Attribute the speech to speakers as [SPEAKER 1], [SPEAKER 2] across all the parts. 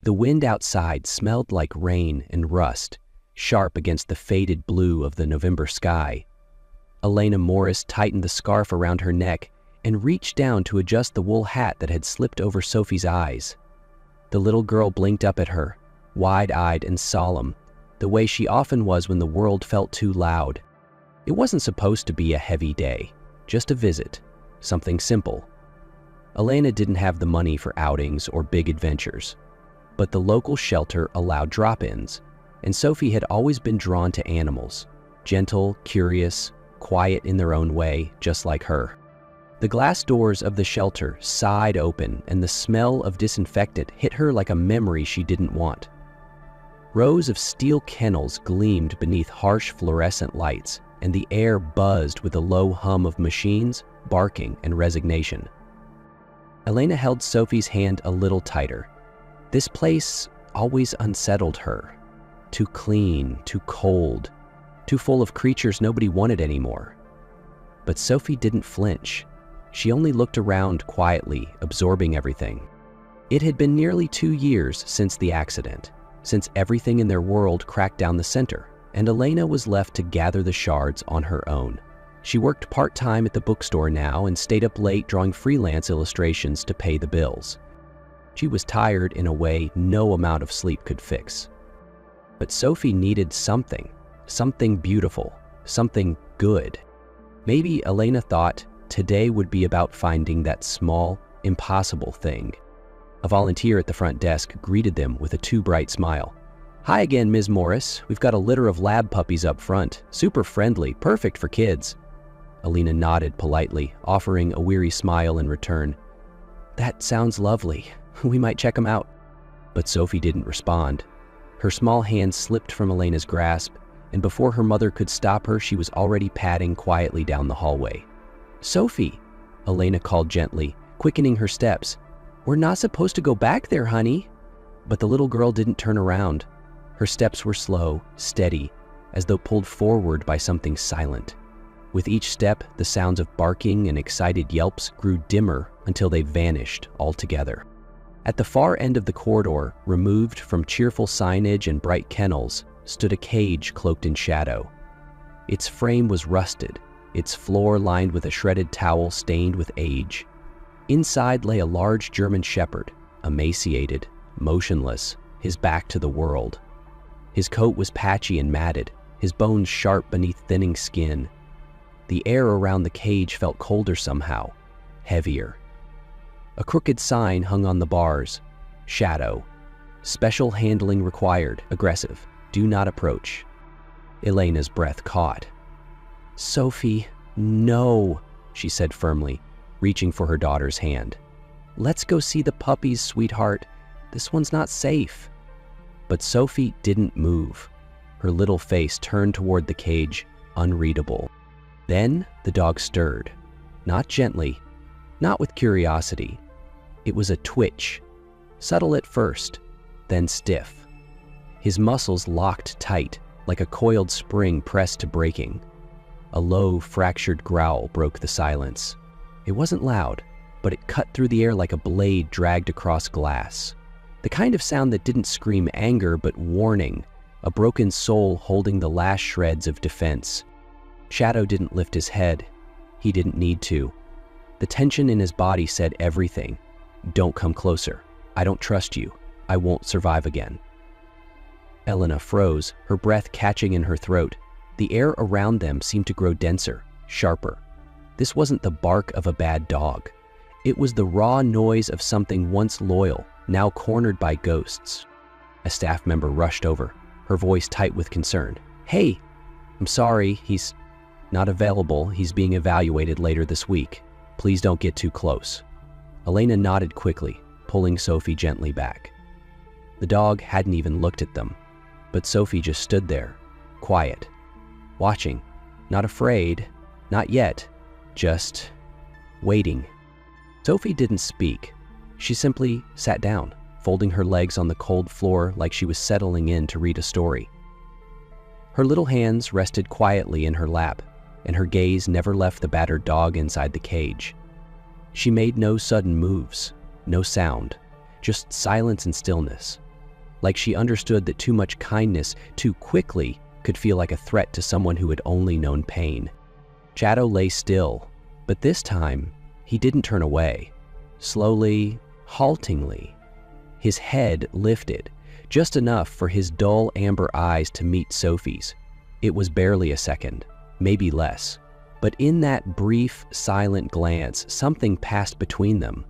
[SPEAKER 1] The wind outside smelled like rain and rust, sharp against the faded blue of the November sky. Elena Morris tightened the scarf around her neck and reached down to adjust the wool hat that had slipped over Sophie's eyes. The little girl blinked up at her, wide-eyed and solemn, the way she often was when the world felt too loud. It wasn't supposed to be a heavy day, just a visit, something simple. Elena didn't have the money for outings or big adventures, but the local shelter allowed drop-ins, and Sophie had always been drawn to animals, gentle, curious, quiet in their own way, just like her. The glass doors of the shelter sighed open, and the smell of disinfectant hit her like a memory she didn't want. Rows of steel kennels gleamed beneath harsh fluorescent lights, and the air buzzed with a low hum of machines, barking, and resignation. Elena held Sophie's hand a little tighter. This place always unsettled her. Too clean, too cold, too full of creatures nobody wanted anymore. But Sophie didn't flinch. She only looked around quietly, absorbing everything. It had been nearly 2 years since the accident, since everything in their world cracked down the center, and Elena was left to gather the shards on her own. She worked part-time at the bookstore now and stayed up late drawing freelance illustrations to pay the bills. She was tired in a way no amount of sleep could fix. But Sophie needed something beautiful, something good. Maybe Elena thought today would be about finding that small, impossible thing. A volunteer at the front desk greeted them with a too bright smile. "Hi again, Ms. Morris. We've got a litter of lab puppies up front. Super friendly, perfect for kids." Elena nodded politely, offering a weary smile in return. "That sounds lovely. We might check them out." But Sophie didn't respond. Her small hand slipped from Elena's grasp, and before her mother could stop her, she was already padding quietly down the hallway. "Sophie," Elena called gently, quickening her steps. "We're not supposed to go back there, honey." But the little girl didn't turn around. Her steps were slow, steady, as though pulled forward by something silent. With each step, the sounds of barking and excited yelps grew dimmer until they vanished altogether. At the far end of the corridor, removed from cheerful signage and bright kennels, stood a cage cloaked in shadow. Its frame was rusted, its floor lined with a shredded towel stained with age. Inside lay a large German shepherd, emaciated, motionless, his back to the world. His coat was patchy and matted, his bones sharp beneath thinning skin. The air around the cage felt colder somehow, heavier. A crooked sign hung on the bars. Shadow. Special handling required. Aggressive. Do not approach. Elena's breath caught. "Sophie, no," she said firmly, reaching for her daughter's hand. "Let's go see the puppies, sweetheart. This one's not safe." But Sophie didn't move. Her little face turned toward the cage, unreadable. Then the dog stirred. Not gently, not with curiosity. It was a twitch, subtle at first, then stiff. His muscles locked tight, like a coiled spring pressed to breaking. A low, fractured growl broke the silence. It wasn't loud, but it cut through the air like a blade dragged across glass. The kind of sound that didn't scream anger but warning, a broken soul holding the last shreds of defense. Shadow didn't lift his head. He didn't need to. The tension in his body said everything. "Don't come closer. I don't trust you. I won't survive again." Elena froze, her breath catching in her throat. The air around them seemed to grow denser, sharper. This wasn't the bark of a bad dog. It was the raw noise of something once loyal, now cornered by ghosts. A staff member rushed over, her voice tight with concern. "Hey, I'm sorry, he's not available. He's being evaluated later this week. Please don't get too close." Elena nodded quickly, pulling Sophie gently back. The dog hadn't even looked at them, but Sophie just stood there, quiet, watching, not afraid, not yet, just waiting. Sophie didn't speak. She simply sat down, folding her legs on the cold floor like she was settling in to read a story. Her little hands rested quietly in her lap, and her gaze never left the battered dog inside the cage. She made no sudden moves, no sound, just silence and stillness. like she understood that too much kindness too quickly could feel like a threat to someone who had only known pain. Shadow lay still, but this time he didn't turn away. Slowly, haltingly, his head lifted, just enough for his dull amber eyes to meet Sophie's. It was barely a second, maybe less. But in that brief, silent glance, something passed between them,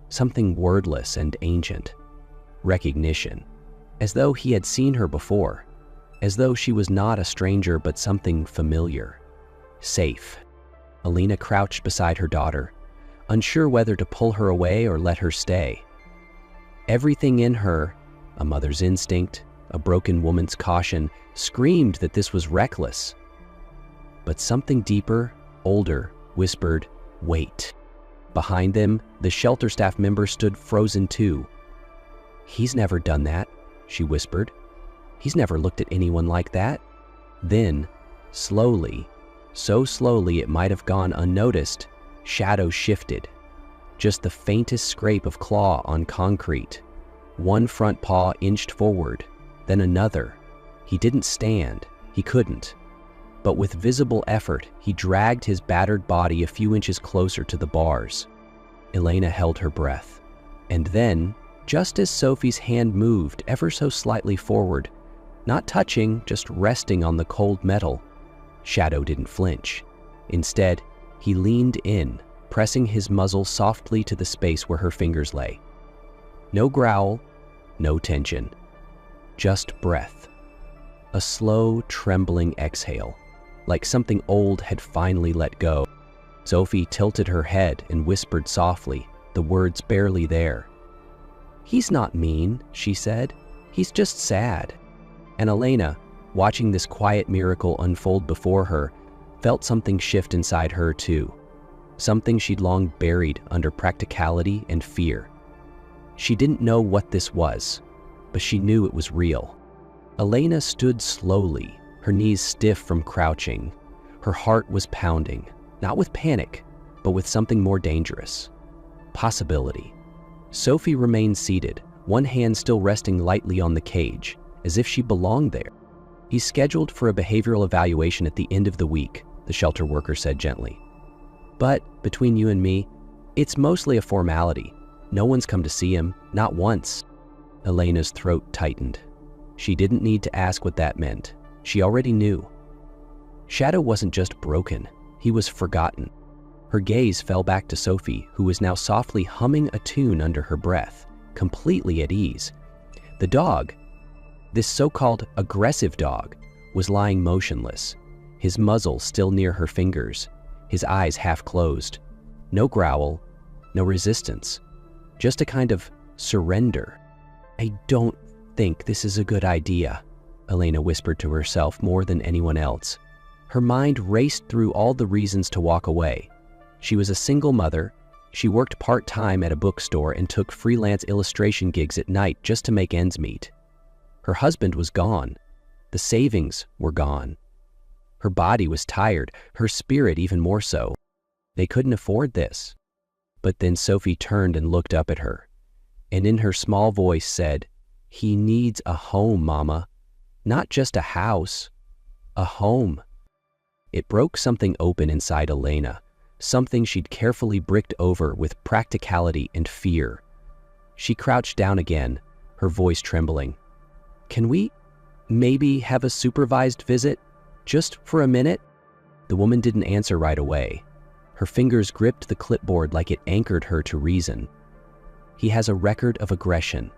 [SPEAKER 1] something wordless and ancient. Recognition, as though he had seen her before, as though she was not a stranger but something familiar. Safe. Alina crouched beside her daughter, unsure whether to pull her away or let her stay. Everything in her, a mother's instinct, a broken woman's caution, screamed that this was reckless. But something deeper, older, whispered, "Wait." Behind them, the shelter staff member stood frozen too. "He's never done that," she whispered. "He's never looked at anyone like that." Then, slowly, so slowly it might have gone unnoticed, Shadow shifted. Just the faintest scrape of claw on concrete. One front paw inched forward, then another. He didn't stand. He couldn't. But with visible effort, he dragged his battered body a few inches closer to the bars. Elena held her breath. And then, just as Sophie's hand moved ever so slightly forward, not touching, just resting on the cold metal, Shadow didn't flinch. Instead, he leaned in, pressing his muzzle softly to the space where her fingers lay. No growl, no tension. Just breath. A slow, trembling exhale, like something old had finally let go. Sophie tilted her head and whispered softly, the words barely there. "He's not mean," she said. "He's just sad." And Elena, watching this quiet miracle unfold before her, felt something shift inside her too. Something she'd long buried under practicality and fear. She didn't know what this was, but she knew it was real. Elena stood slowly, her knees stiff from crouching. Her heart was pounding, not with panic, but with something more dangerous. Possibility. Sophie remained seated, one hand still resting lightly on the cage, as if she belonged there. "He's scheduled for a behavioral evaluation at the end of the week," the shelter worker said gently. "But, between you and me, it's mostly a formality. No one's come to see him, not once." Elena's throat tightened. She didn't need to ask what that meant. She already knew. Shadow wasn't just broken, he was forgotten. Her gaze fell back to Sophie, who was now softly humming a tune under her breath, completely at ease. The dog, this so-called aggressive dog, was lying motionless, his muzzle still near her fingers, his eyes half closed. No growl, no resistance, just a kind of surrender. "I don't think this is a good idea," Elena whispered to herself more than anyone else. Her mind raced through all the reasons to walk away. She was a single mother. She worked part-time at a bookstore and took freelance illustration gigs at night just to make ends meet. Her husband was gone. The savings were gone. Her body was tired, her spirit even more so. They couldn't afford this. But then Sophie turned and looked up at her, and in her small voice said, "He needs a home, Mama. Not just a house. A home." It broke something open inside Elena, something she'd carefully bricked over with practicality and fear. She crouched down again, her voice trembling. "Can we maybe have a supervised visit? Just for a minute?" The woman didn't answer right away. Her fingers gripped the clipboard like it anchored her to reason. "He has a record of aggression,"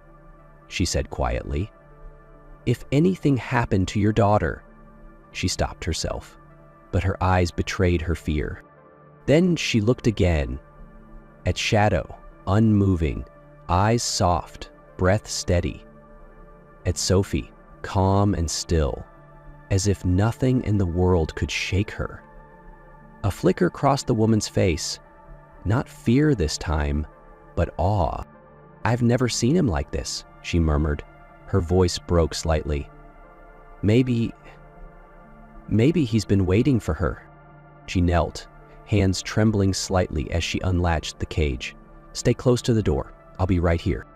[SPEAKER 1] she said quietly. "If anything happened to your daughter..." She stopped herself, but her eyes betrayed her fear. Then she looked again, at Shadow, unmoving, eyes soft, breath steady. At Sophie, calm and still, as if nothing in the world could shake her. A flicker crossed the woman's face, not fear this time, but awe. "I've never seen him like this," she murmured. Her voice broke slightly. Maybe he's been waiting for her." She knelt, hands trembling slightly as she unlatched the cage. "Stay close to the door. I'll be right here."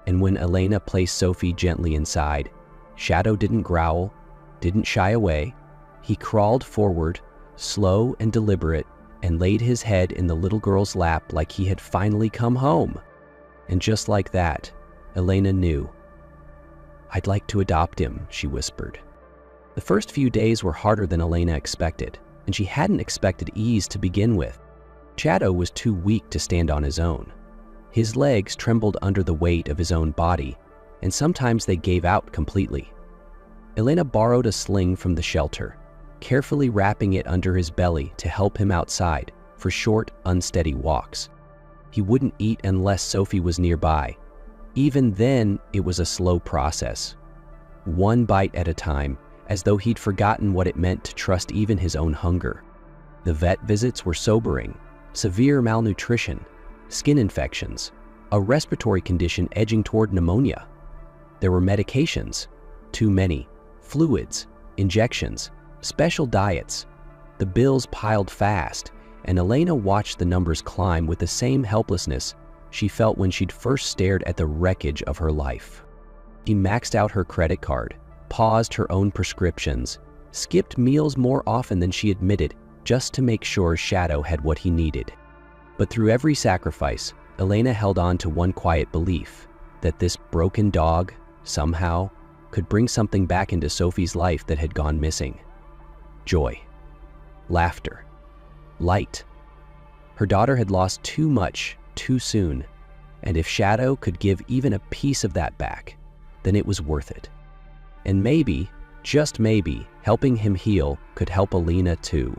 [SPEAKER 1] and when Elena placed Sophie gently inside, Shadow didn't growl, didn't shy away. He crawled forward, slow and deliberate, and laid his head in the little girl's lap like he had finally come home. And just like that, Elena knew. "I'd like to adopt him," she whispered. The first few days were harder than Elena expected, and she hadn't expected ease to begin with. Shadow was too weak to stand on his own. His legs trembled under the weight of his own body, and sometimes they gave out completely. Elena borrowed a sling from the shelter, carefully wrapping it under his belly to help him outside for short, unsteady walks. He wouldn't eat unless Sophie was nearby. Even then, it was a slow process. One bite at a time, as though he'd forgotten what it meant to trust even his own hunger. The vet visits were sobering. Severe malnutrition, skin infections, a respiratory condition edging toward pneumonia. There were medications, too many, fluids, injections, special diets. The bills piled fast, and Elena watched the numbers climb with the same helplessness she felt when she'd first stared at the wreckage of her life. She maxed out her credit card, paused her own prescriptions, skipped meals more often than she admitted just to make sure Shadow had what he needed. But through every sacrifice, Elena held on to one quiet belief, that this broken dog, somehow, could bring something back into Sophie's life that had gone missing. Joy, laughter, light. Her daughter had lost too much, too soon, and if Shadow could give even a piece of that back, then it was worth it. And maybe, just maybe, helping him heal could help Elena too.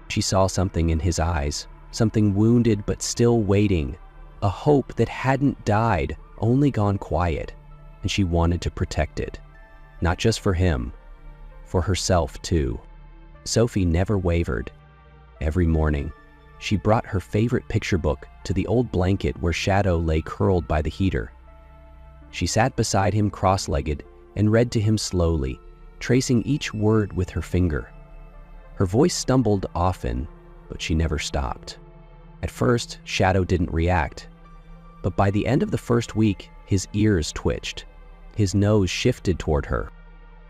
[SPEAKER 1] She saw something in his eyes, something wounded but still waiting, a hope that hadn't died, only gone quiet, and she wanted to protect it. Not just for him, for herself too. Sophie never wavered. Every morning, she brought her favorite picture book to the old blanket where Shadow lay curled by the heater. She sat beside him cross-legged and read to him slowly, tracing each word with her finger. Her voice stumbled often, but she never stopped. At first, Shadow didn't react, but by the end of the first week, his ears twitched. His nose shifted toward her.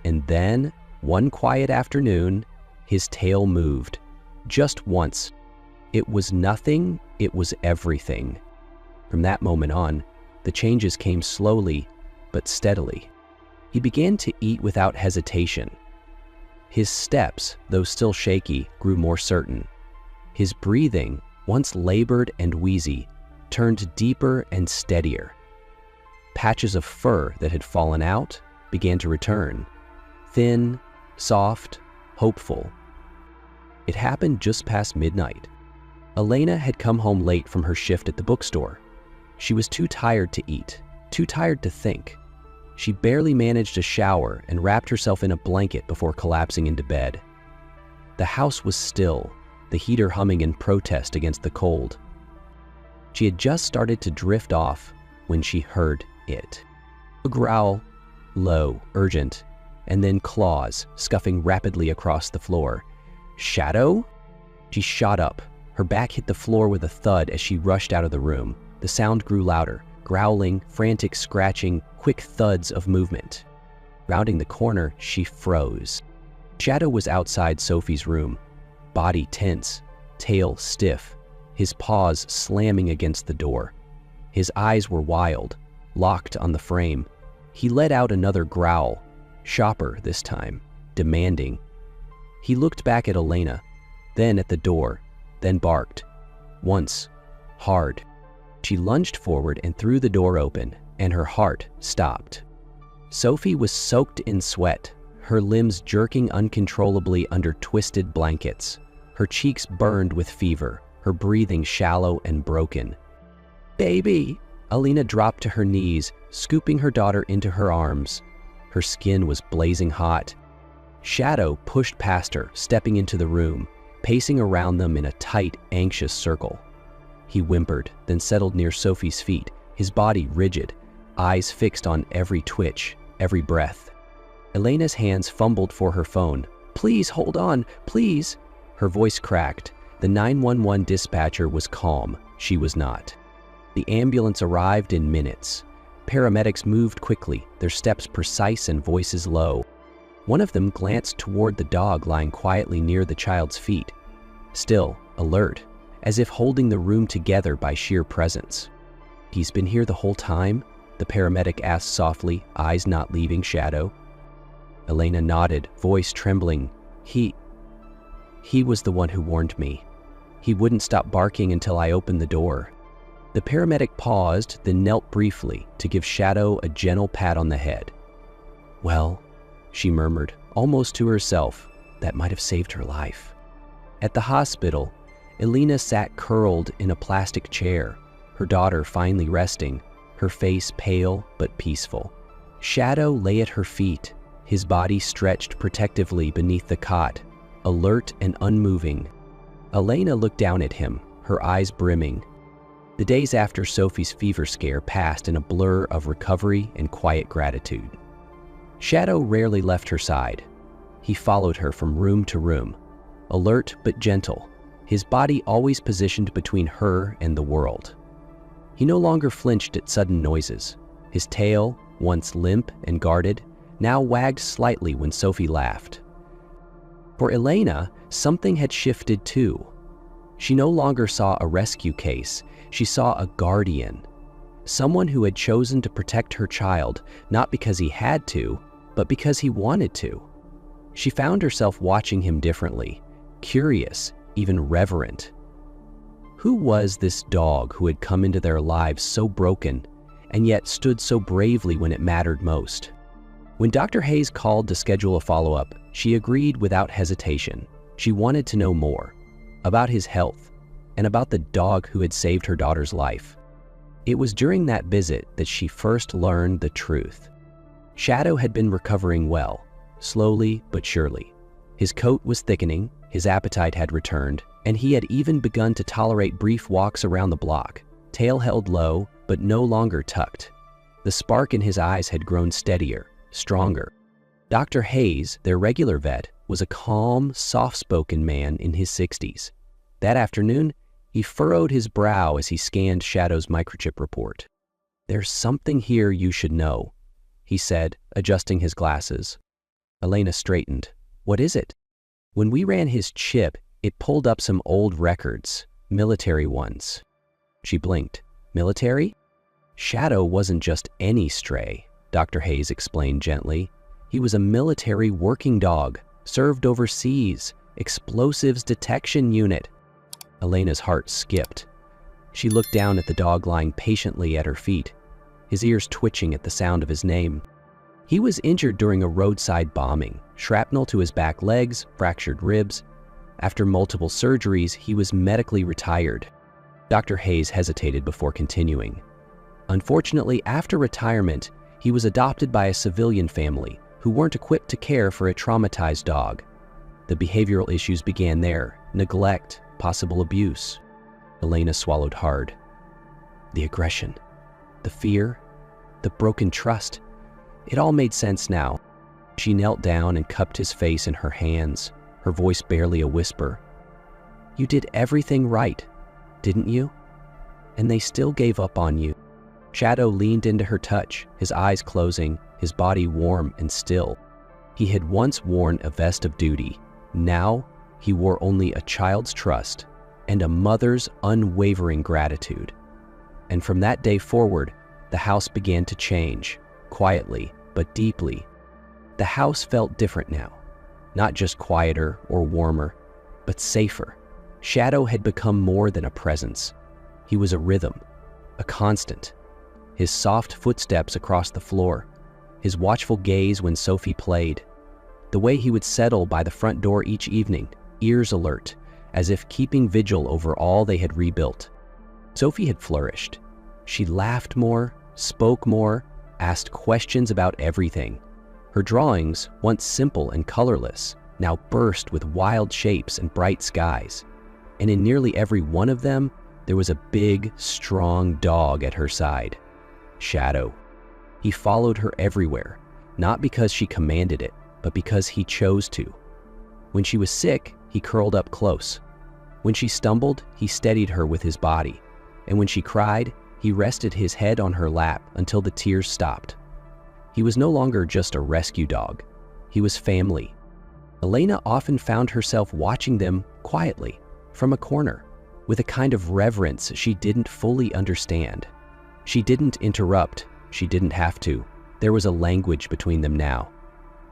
[SPEAKER 1] And then, one quiet afternoon, his tail moved. Just once. It was nothing, it was everything. From that moment on, the changes came slowly, but steadily. He began to eat without hesitation. His steps, though still shaky, grew more certain. His breathing, once labored and wheezy, turned deeper and steadier. Patches of fur that had fallen out began to return, thin, soft, hopeful. It happened just past midnight. Elena had come home late from her shift at the bookstore. She was too tired to eat, too tired to think. She barely managed a shower and wrapped herself in a blanket before collapsing into bed. The house was still, the heater humming in protest against the cold. She had just started to drift off when she heard it. A growl, low, urgent, and then claws scuffing rapidly across the floor. Shadow? She shot up. Her back hit the floor with a thud as she rushed out of the room. The sound grew louder, growling, frantic scratching, quick thuds of movement. Rounding the corner, she froze. Shadow was outside Sophie's room, body tense, tail stiff, his paws slamming against the door. His eyes were wild, locked on the frame. He let out another growl, sharper this time, demanding. He looked back at Elena, then at the door, then barked. Once, hard. She lunged forward and threw the door open, and her heart stopped. Sophie was soaked in sweat, her limbs jerking uncontrollably under twisted blankets. Her cheeks burned with fever, her breathing shallow and broken. "Baby!" Elena dropped to her knees, scooping her daughter into her arms. Her skin was blazing hot. Shadow pushed past her, stepping into the room, pacing around them in a tight, anxious circle. He whimpered, then settled near Sophie's feet, his body rigid, eyes fixed on every twitch, every breath. Elena's hands fumbled for her phone. "Please, hold on, please!" Her voice cracked. The 911 dispatcher was calm. She was not. The ambulance arrived in minutes. Paramedics moved quickly, their steps precise and voices low. One of them glanced toward the dog lying quietly near the child's feet, still, alert, as if holding the room together by sheer presence. "He's been here the whole time?" the paramedic asked softly, eyes not leaving Shadow. Elena nodded, voice trembling. He was the one who warned me. He wouldn't stop barking until I opened the door." The paramedic paused, then knelt briefly to give Shadow a gentle pat on the head. "Well," she murmured, almost to herself, "that might have saved her life." At the hospital, Elena sat curled in a plastic chair, her daughter finally resting, her face pale but peaceful. Shadow lay at her feet, his body stretched protectively beneath the cot, alert and unmoving. Elena looked down at him, her eyes brimming. The days after Sophie's fever scare passed in a blur of recovery and quiet gratitude. Shadow rarely left her side. He followed her from room to room, alert but gentle, his body always positioned between her and the world. He no longer flinched at sudden noises. His tail, once limp and guarded, now wagged slightly when Sophie laughed. For Elena, something had shifted too. She no longer saw a rescue case, she saw a guardian. Someone who had chosen to protect her child, not because he had to, but because he wanted to. She found herself watching him differently, curious, even reverent. Who was this dog who had come into their lives so broken, and yet stood so bravely when it mattered most? When Dr. Hayes called to schedule a follow-up, she agreed without hesitation. She wanted to know more about his health and about the dog who had saved her daughter's life. It was during that visit that she first learned the truth. Shadow had been recovering well, slowly but surely. His coat was thickening, his appetite had returned, and he had even begun to tolerate brief walks around the block, tail held low but no longer tucked. The spark in his eyes had grown steadier, stronger. Dr. Hayes, their regular vet, was a calm, soft-spoken man in his 60s. That afternoon, he furrowed his brow as he scanned Shadow's microchip report. "There's something here you should know," he said, adjusting his glasses. Elena straightened. "What is it?" "When we ran his chip, it pulled up some old records, military ones." She blinked. "Military?" "Shadow wasn't just any stray," Dr. Hayes explained gently. "He was a military working dog, served overseas, explosives detection unit." Elena's heart skipped. She looked down at the dog lying patiently at her feet, his ears twitching at the sound of his name. He was injured during a roadside bombing, shrapnel to his back legs, fractured ribs. After multiple surgeries, he was medically retired. Dr. Hayes hesitated before continuing. Unfortunately, after retirement, he was adopted by a civilian family who weren't equipped to care for a traumatized dog. The behavioral issues began there: neglect, possible abuse. Elena swallowed hard. The aggression, the fear, the broken trust. It all made sense now. She knelt down and cupped his face in her hands, her voice barely a whisper. "You did everything right, didn't you? And they still gave up on you." Shadow leaned into her touch, his eyes closing, his body warm and still. He had once worn a vest of duty. Now, he wore only a child's trust and a mother's unwavering gratitude. And from that day forward, the house began to change, quietly but deeply. The house felt different now, not just quieter or warmer, but safer. Shadow had become more than a presence. He was a rhythm, a constant. His soft footsteps across the floor, his watchful gaze when Sophie played, the way he would settle by the front door each evening, ears alert, as if keeping vigil over all they had rebuilt. Sophie had flourished. She laughed more, spoke more, asked questions about everything. Her drawings, once simple and colorless, now burst with wild shapes and bright skies. And in nearly every one of them, there was a big, strong dog at her side. Shadow. He followed her everywhere, not because she commanded it, but because he chose to. When she was sick, he curled up close. When she stumbled, he steadied her with his body. And when she cried, He rested his head on her lap until the tears stopped. He was no longer just a rescue dog. He was family. Elena often found herself watching them quietly, from a corner, with a kind of reverence she didn't fully understand. She didn't interrupt. She didn't have to. There was a language between them now.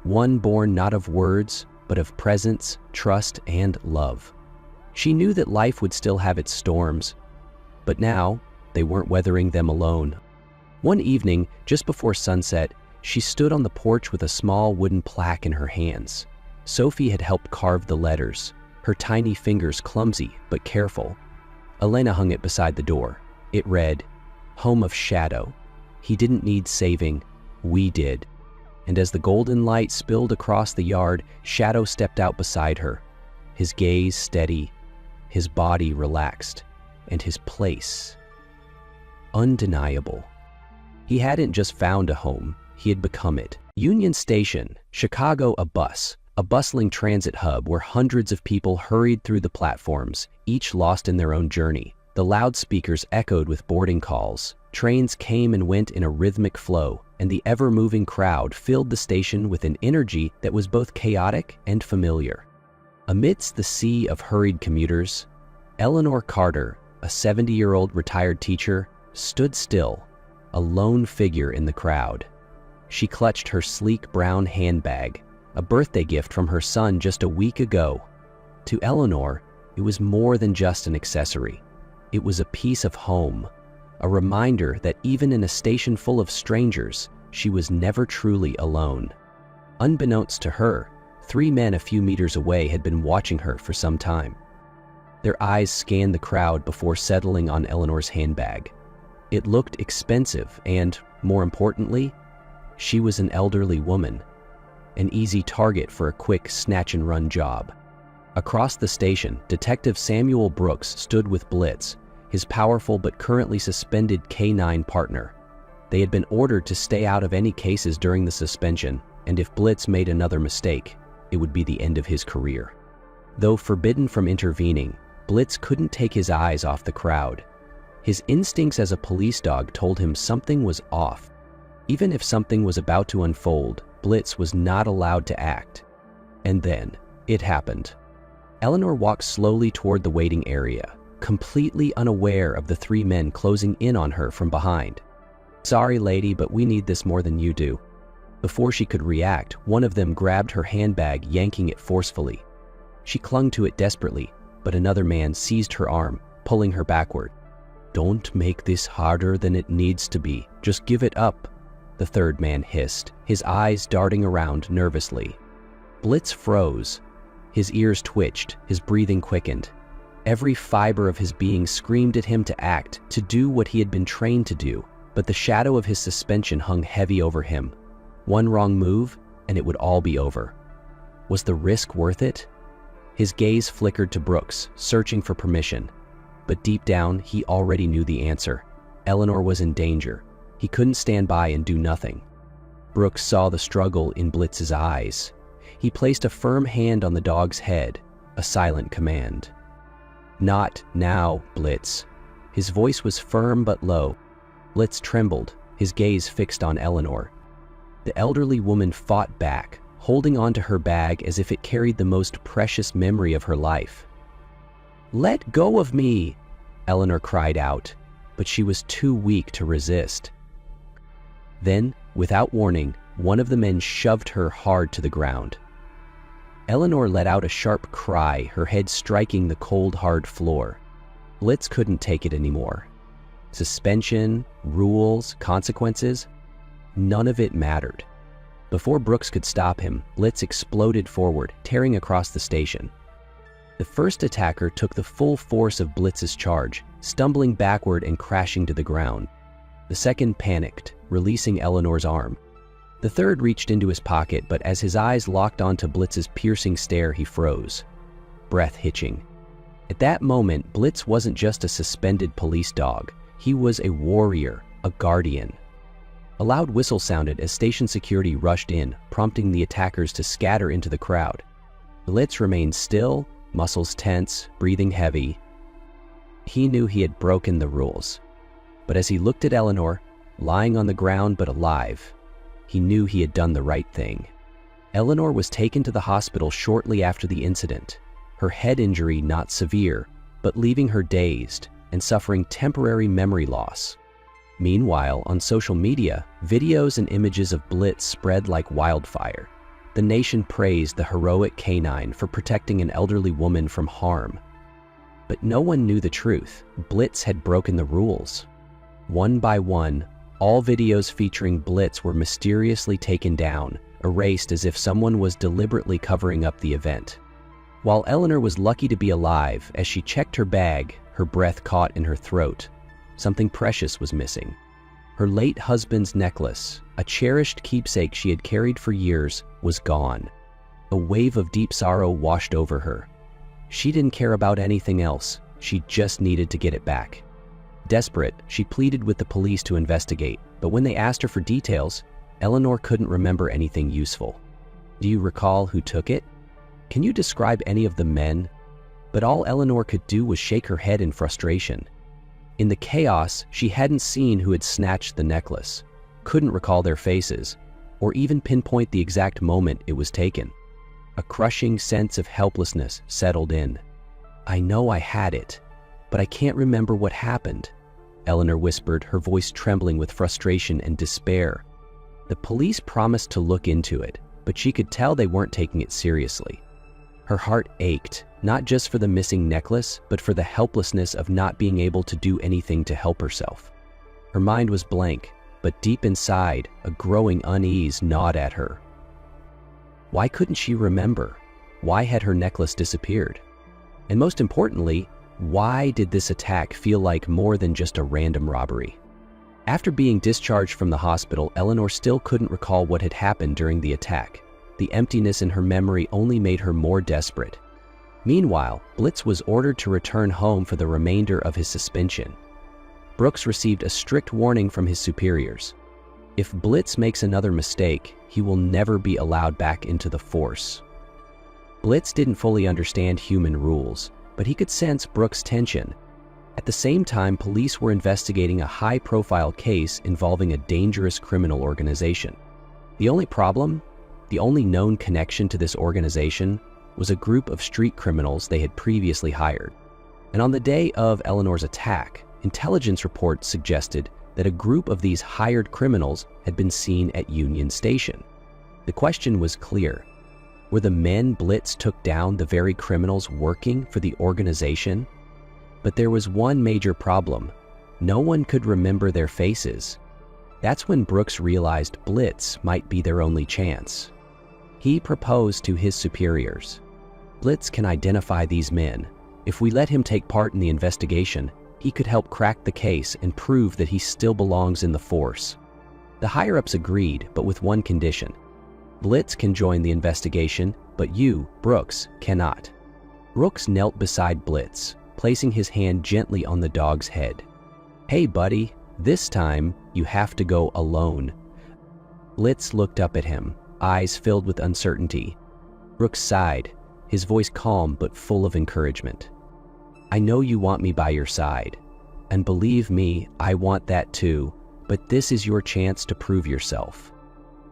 [SPEAKER 1] One born not of words, but of presence, trust, and love. She knew that life would still have its storms, but now they weren't weathering them alone. One evening, just before sunset, she stood on the porch with a small wooden plaque in her hands. Sophie had helped carve the letters, her tiny fingers clumsy but careful. Elena hung it beside the door. It read, "Home of Shadow. He didn't need saving, we did." And as the golden light spilled across the yard, Shadow stepped out beside her, his gaze steady, his body relaxed, and his place undeniable. He hadn't just found a home, he had become it. Union Station, Chicago, a bustling transit hub where hundreds of people hurried through the platforms, each lost in their own journey. The loudspeakers echoed with boarding calls. Trains came and went in a rhythmic flow, and the ever-moving crowd filled the station with an energy that was both chaotic and familiar. Amidst the sea of hurried commuters, Eleanor Carter, a 70-year-old retired teacher, stood still, a lone figure in the crowd. She clutched her sleek brown handbag, a birthday gift from her son just a week ago. To Eleanor, it was more than just an accessory. It was a piece of home, a reminder that even in a station full of strangers, she was never truly alone. Unbeknownst to her, 3 men a few meters away had been watching her for some time. Their eyes scanned the crowd before settling on Eleanor's handbag. It looked expensive and, more importantly, she was an elderly woman, an easy target for a quick snatch-and-run job. Across the station, Detective Samuel Brooks stood with Blitz, his powerful but currently suspended K-9 partner. They had been ordered to stay out of any cases during the suspension, and if Blitz made another mistake, it would be the end of his career. Though forbidden from intervening, Blitz couldn't take his eyes off the crowd. His instincts as a police dog told him something was off. Even if something was about to unfold, Blitz was not allowed to act. And then, it happened. Eleanor walked slowly toward the waiting area, completely unaware of the 3 men closing in on her from behind. "Sorry, lady, but we need this more than you do." Before she could react, one of them grabbed her handbag, yanking it forcefully. She clung to it desperately, but another man seized her arm, pulling her backward. "Don't make this harder than it needs to be. Just give it up," the third man hissed, his eyes darting around nervously. Blitz froze. His ears twitched, his breathing quickened. Every fiber of his being screamed at him to act, to do what he had been trained to do, but the shadow of his suspension hung heavy over him. One wrong move, and it would all be over. Was the risk worth it? His gaze flickered to Brooks, searching for permission. But deep down, he already knew the answer. Eleanor was in danger. He couldn't stand by and do nothing. Brooks saw the struggle in Blitz's eyes. He placed a firm hand on the dog's head, a silent command. "Not now, Blitz." His voice was firm but low. Blitz trembled, his gaze fixed on Eleanor. The elderly woman fought back, holding onto her bag as if it carried the most precious memory of her life. "Let go of me!" Eleanor cried out, but she was too weak to resist. Then, without warning, one of the men shoved her hard to the ground. Eleanor let out a sharp cry, her head striking the cold, hard floor. Blitz couldn't take it anymore. Suspension, rules, consequences, none of it mattered. Before Brooks could stop him, Blitz exploded forward, tearing across the station. The first attacker took the full force of Blitz's charge, stumbling backward and crashing to the ground. The second panicked, releasing Eleanor's arm. The third reached into his pocket, but as his eyes locked onto Blitz's piercing stare, he froze, breath hitching. At that moment, Blitz wasn't just a suspended police dog. He was a warrior, a guardian. A loud whistle sounded as station security rushed in, prompting the attackers to scatter into the crowd. Blitz remained still, muscles tense, breathing heavy. He knew he had broken the rules. But as he looked at Eleanor, lying on the ground but alive, he knew he had done the right thing. Eleanor was taken to the hospital shortly after the incident, her head injury not severe, but leaving her dazed and suffering temporary memory loss. Meanwhile, on social media, videos and images of Blitz spread like wildfire. The nation praised the heroic canine for protecting an elderly woman from harm. But no one knew the truth. Blitz had broken the rules. One by one, all videos featuring Blitz were mysteriously taken down, erased as if someone was deliberately covering up the event. While Eleanor was lucky to be alive, as she checked her bag, her breath caught in her throat. Something precious was missing. Her late husband's necklace, a cherished keepsake she had carried for years, was gone. A wave of deep sorrow washed over her. She didn't care about anything else. She just needed to get it back. Desperate, she pleaded with the police to investigate, but when they asked her for details, Eleanor couldn't remember anything useful. Do you recall who took it? Can you describe any of the men? But all Eleanor could do was shake her head in frustration. In the chaos, she hadn't seen who had snatched the necklace, couldn't recall their faces, or even pinpoint the exact moment it was taken. A crushing sense of helplessness settled in. I know I had it, but I can't remember what happened, Eleanor whispered, her voice trembling with frustration and despair. The police promised to look into it, but she could tell they weren't taking it seriously. Her heart ached, not just for the missing necklace, but for the helplessness of not being able to do anything to help herself. Her mind was blank, but deep inside, a growing unease gnawed at her. Why couldn't she remember? Why had her necklace disappeared? And most importantly, why did this attack feel like more than just a random robbery? After being discharged from the hospital, Eleanor still couldn't recall what had happened during the attack. The emptiness in her memory only made her more desperate. Meanwhile, Blitz was ordered to return home for the remainder of his suspension. Brooks received a strict warning from his superiors. If Blitz makes another mistake, he will never be allowed back into the force. Blitz didn't fully understand human rules, but he could sense Brooks' tension. At the same time, police were investigating a high-profile case involving a dangerous criminal organization. The only problem? The only known connection to this organization was a group of street criminals they had previously hired. And on the day of Eleanor's attack, intelligence reports suggested that a group of these hired criminals had been seen at Union Station. The question was clear. Were the men Blitz took down the very criminals working for the organization? But there was one major problem. No one could remember their faces. That's when Brooks realized Blitz might be their only chance. He proposed to his superiors. Blitz can identify these men. If we let him take part in the investigation, he could help crack the case and prove that he still belongs in the force. The higher-ups agreed, but with one condition. Blitz can join the investigation, but you, Brooks, cannot. Brooks knelt beside Blitz, placing his hand gently on the dog's head. Hey, buddy, this time you have to go alone. Blitz looked up at him, eyes filled with uncertainty. Brooks sighed, his voice calm but full of encouragement. I know you want me by your side. And believe me, I want that too, but this is your chance to prove yourself.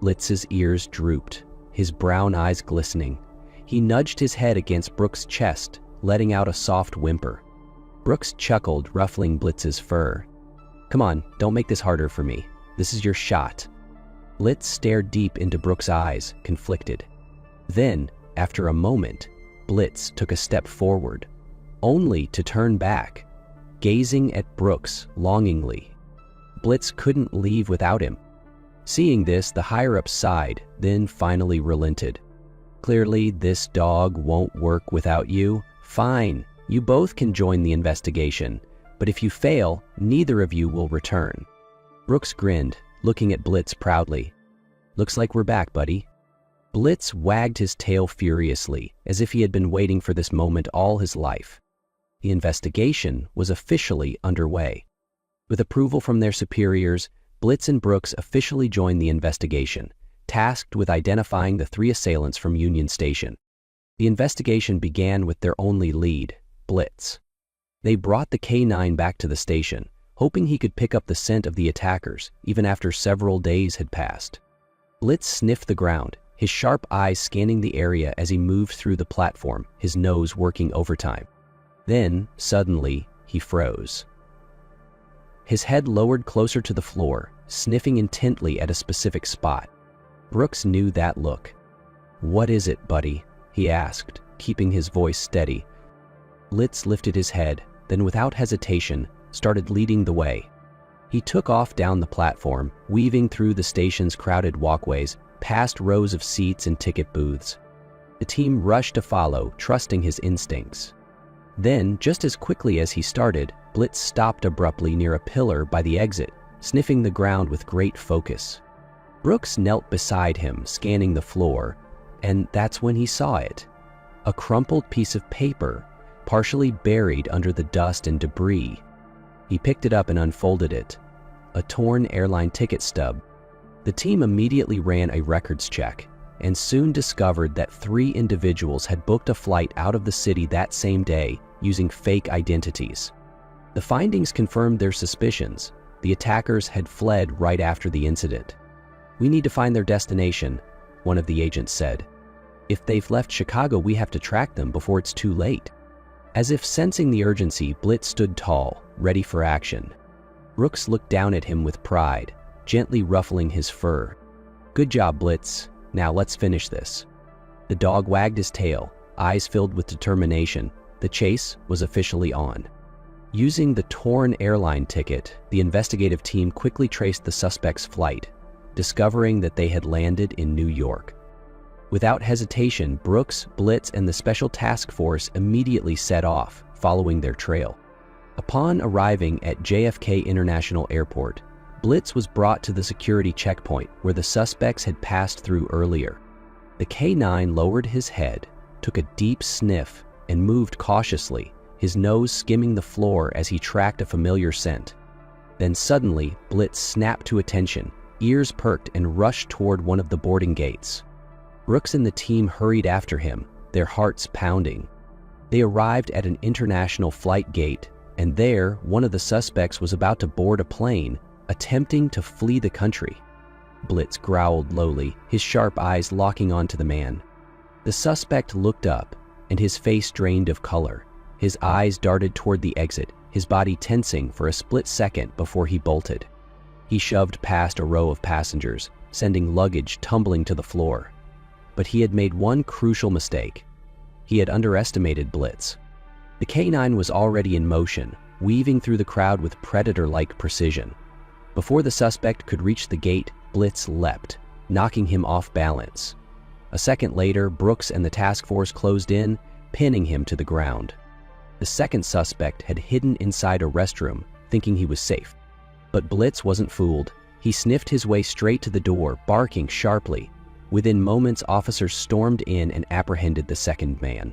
[SPEAKER 1] Blitz's ears drooped, his brown eyes glistening. He nudged his head against Brooks' chest, letting out a soft whimper. Brooks chuckled, ruffling Blitz's fur. Come on, don't make this harder for me. This is your shot. Blitz stared deep into Brooks' eyes, conflicted. Then, after a moment, Blitz took a step forward, only to turn back, gazing at Brooks longingly. Blitz couldn't leave without him. Seeing this, the higher-ups sighed, then finally relented. Clearly, this dog won't work without you. Fine, you both can join the investigation, but if you fail, neither of you will return. Brooks grinned, looking at Blitz proudly. Looks like we're back, buddy. Blitz wagged his tail furiously, as if he had been waiting for this moment all his life. The investigation was officially underway. With approval from their superiors, Blitz and Brooks officially joined the investigation, tasked with identifying the three assailants from Union Station. The investigation began with their only lead, Blitz. They brought the K9 back to the station, hoping he could pick up the scent of the attackers even after several days had passed. Blitz sniffed the ground, his sharp eyes scanning the area as he moved through the platform, his nose working overtime. Then, suddenly, he froze. His head lowered closer to the floor, sniffing intently at a specific spot. Brooks knew that look. "What is it, buddy?" he asked, keeping his voice steady. Blitz lifted his head, then without hesitation, started leading the way. He took off down the platform, weaving through the station's crowded walkways, past rows of seats and ticket booths. The team rushed to follow, trusting his instincts. Then, just as quickly as he started, Blitz stopped abruptly near a pillar by the exit, sniffing the ground with great focus. Brooks knelt beside him, scanning the floor, and that's when he saw it. A crumpled piece of paper, partially buried under the dust and debris. He picked it up and unfolded it. A torn airline ticket stub. The team immediately ran a records check and soon discovered that 3 individuals had booked a flight out of the city that same day using fake identities. The findings confirmed their suspicions. The attackers had fled right after the incident. "We need to find their destination," one of the agents said. "If they've left Chicago, we have to track them before it's too late." As if sensing the urgency, Blitz stood tall, ready for action. Brooks looked down at him with pride, gently ruffling his fur. "Good job, Blitz. Now let's finish this." The dog wagged his tail, eyes filled with determination. The chase was officially on. Using the torn airline ticket, the investigative team quickly traced the suspect's flight, discovering that they had landed in New York. Without hesitation, Brooks, Blitz, and the Special Task Force immediately set off, following their trail. Upon arriving at JFK International Airport, Blitz was brought to the security checkpoint where the suspects had passed through earlier. The K-9 lowered his head, took a deep sniff, and moved cautiously, his nose skimming the floor as he tracked a familiar scent. Then suddenly, Blitz snapped to attention, ears perked, and rushed toward one of the boarding gates. Brooks and the team hurried after him, their hearts pounding. They arrived at an international flight gate, and there, one of the suspects was about to board a plane, attempting to flee the country. Blitz growled lowly, his sharp eyes locking onto the man. The suspect looked up, and his face drained of color. His eyes darted toward the exit, his body tensing for a split second before he bolted. He shoved past a row of passengers, sending luggage tumbling to the floor. But he had made one crucial mistake. He had underestimated Blitz. The K-9 was already in motion, weaving through the crowd with predator-like precision. Before the suspect could reach the gate, Blitz leapt, knocking him off balance. A second later, Brooks and the task force closed in, pinning him to the ground. The second suspect had hidden inside a restroom, thinking he was safe. But Blitz wasn't fooled. He sniffed his way straight to the door, barking sharply. Within moments, officers stormed in and apprehended the second man.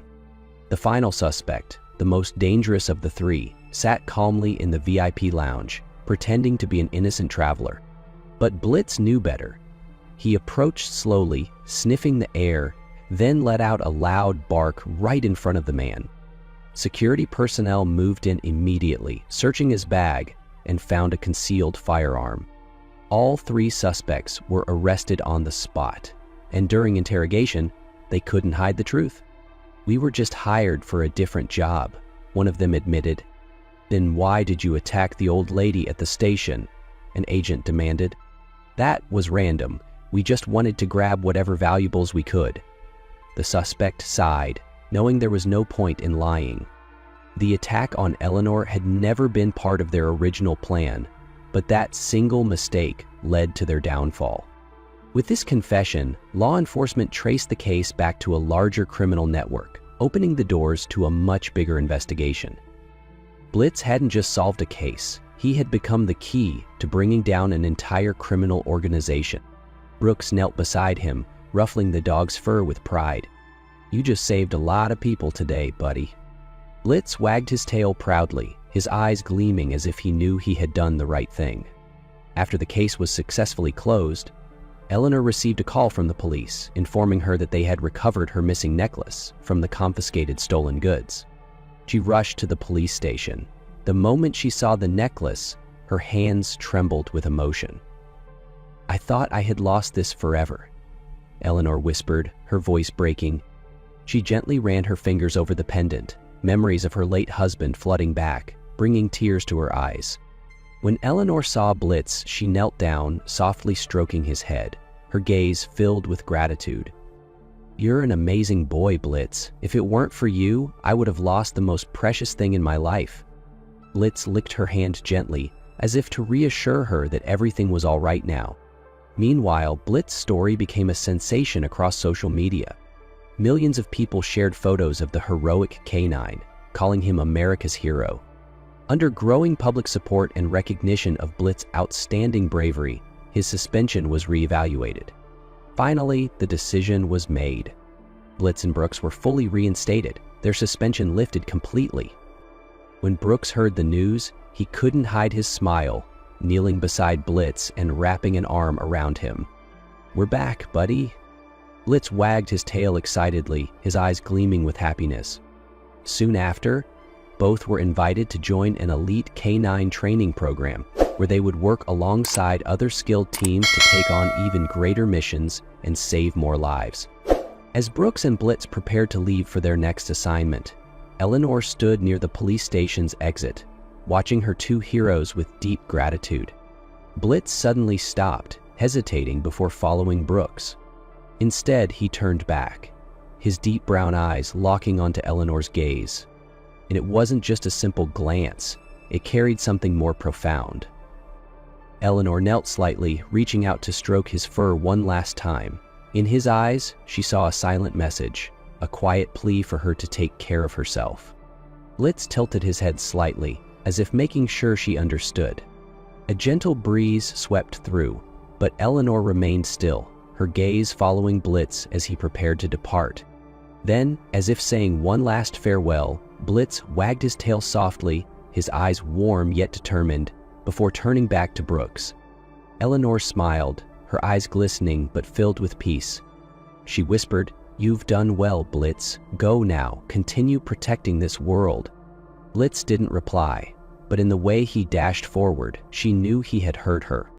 [SPEAKER 1] The final suspect, the most dangerous of the 3, sat calmly in the VIP lounge, pretending to be an innocent traveler. But Blitz knew better. He approached slowly, sniffing the air, then let out a loud bark right in front of the man. Security personnel moved in immediately, searching his bag, and found a concealed firearm. All 3 suspects were arrested on the spot, and during interrogation, they couldn't hide the truth. "We were just hired for a different job," one of them admitted. "Then why did you attack the old lady at the station?" an agent demanded. "That was random. We just wanted to grab whatever valuables we could." The suspect sighed, knowing there was no point in lying. The attack on Eleanor had never been part of their original plan, but that single mistake led to their downfall. With this confession, law enforcement traced the case back to a larger criminal network, opening the doors to a much bigger investigation. Blitz hadn't just solved a case, he had become the key to bringing down an entire criminal organization. Brooks knelt beside him, ruffling the dog's fur with pride. "You just saved a lot of people today, buddy." Blitz wagged his tail proudly, his eyes gleaming as if he knew he had done the right thing. After the case was successfully closed, Eleanor received a call from the police, informing her that they had recovered her missing necklace from the confiscated stolen goods. She rushed to the police station. The moment she saw the necklace, Her hands trembled with emotion. "I thought I had lost this forever," Eleanor whispered, her voice breaking. She gently ran her fingers over the pendant, memories of her late husband flooding back, bringing tears to her eyes. When Eleanor saw Blitz, she knelt down, softly stroking his head, her gaze filled with gratitude. "You're an amazing boy, Blitz. If it weren't for you, I would have lost the most precious thing in my life." Blitz licked her hand gently, as if to reassure her that everything was all right now. Meanwhile, Blitz's story became a sensation across social media. Millions of people shared photos of the heroic canine, calling him America's hero. Under growing public support and recognition of Blitz's outstanding bravery, his suspension was reevaluated. Finally, the decision was made. Blitz and Brooks were fully reinstated, their suspension lifted completely. When Brooks heard the news, he couldn't hide his smile, kneeling beside Blitz and wrapping an arm around him. "We're back, buddy." Blitz wagged his tail excitedly, his eyes gleaming with happiness. Soon after, both were invited to join an elite canine training program where they would work alongside other skilled teams to take on even greater missions and save more lives. As Brooks and Blitz prepared to leave for their next assignment, Eleanor stood near the police station's exit, watching her two heroes with deep gratitude. Blitz suddenly stopped, hesitating before following Brooks. Instead, he turned back, his deep brown eyes locking onto Eleanor's gaze. And it wasn't just a simple glance, it carried something more profound. Eleanor knelt slightly, reaching out to stroke his fur one last time. In his eyes, she saw a silent message, a quiet plea for her to take care of herself. Blitz tilted his head slightly, as if making sure she understood. A gentle breeze swept through, but Eleanor remained still, her gaze following Blitz as he prepared to depart. Then, as if saying one last farewell, Blitz wagged his tail softly, his eyes warm yet determined, before turning back to Brooks. Eleanor smiled, her eyes glistening but filled with peace. She whispered, "You've done well, Blitz. Go now, continue protecting this world." Blitz didn't reply, but in the way he dashed forward, she knew he had heard her.